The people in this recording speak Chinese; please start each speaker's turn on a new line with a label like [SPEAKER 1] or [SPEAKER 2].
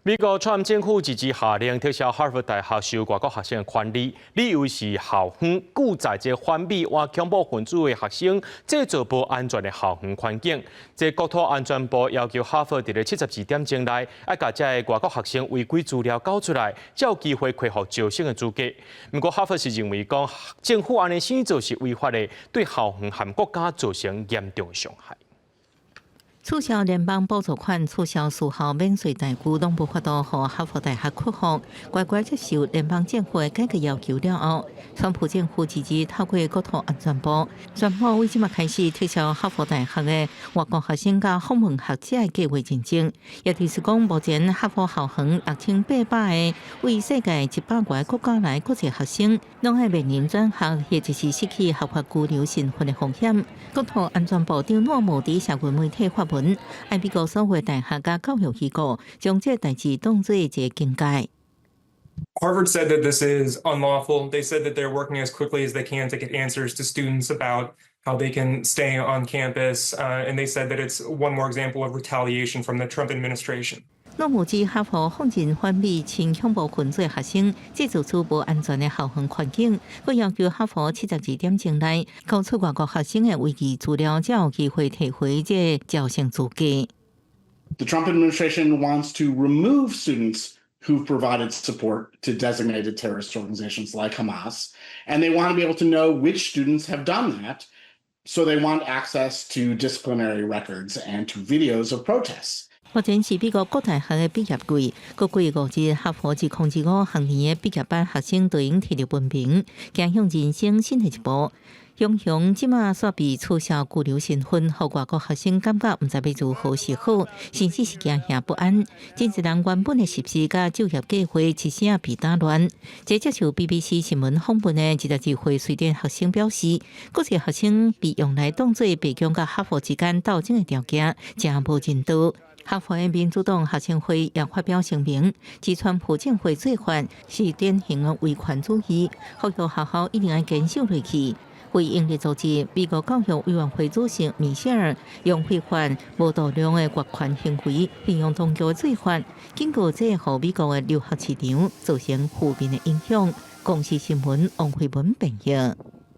[SPEAKER 1] 美国川普政府一致下令撤销哈佛大学收外国学生的权利，理由是校方拒载这反美或恐怖分子的学生，制造不安全的校园环境。这国土安全部要求哈佛在72点钟内，要把这外国学生违规资料交出来，才有机会恢复招生的资格。不过哈佛是认为讲，政府安尼先做是违法的，对校园和国家造成严重伤害。
[SPEAKER 2] 促销联邦补助款促销4号免税代goo拢无法度和哈佛大学克服，乖乖接受联邦政府的改革要求了后，川普政府支持透过国土安全部宣布，为即麦开始撤销哈佛大学的外国学生甲访问学者的计划认证。也就是讲，目前哈佛校园6800个为世界100多个国家来国际学生，拢爱面临转学或者是失去合法居留身份的风险。国土安全部长诺姆伫社群媒体发文，爱美国所有大学甲教育机构将这代志当作一个警戒。
[SPEAKER 3] Harvard said that this is unlawful. They said that they're working as quickly as they can to get answers to students about how they can stay on campus, and they said that it's one more example of retaliation from the Trump administration.
[SPEAKER 2] 诺姆指哈佛放任反美亲恐怖分子学生，制造出不安全的校园环境。佢要求哈佛72点钟内交出外国学生的违纪资料，才有机会摕回这招生资格。
[SPEAKER 4] The Trump administration wants to remove students who've provided support to designated terrorist organizations like Hamas, and they want to be able to know which students have done that. So they want access to disciplinary records and to videos of protests.
[SPEAKER 2] 目前是美国各大学的毕业季，各季5日哈佛2025学年的毕业班学生都已经摕到文凭，走向人生新的一步。雄雄即马煞被取消居留身份，互外国学生感觉毋知要如何是好，甚至是惊吓不安。真侪人原本的实施甲就业计划一声被打乱。这接受 BBC 新闻访问的22岁瑞典学生表示，国际学生被用来当作北京甲哈佛之间斗争的条件，真无进度。哈佛的民主党学生会也发表声明，指川普政府做法是典型的威权主义，呼吁学校一定要坚守下去。为应对组织，美国教育委员会主席米歇尔用非法无度量的越权行为形容当局的做法，警告这互美国的留学市场造成负面的影响。公视新闻王慧文报道。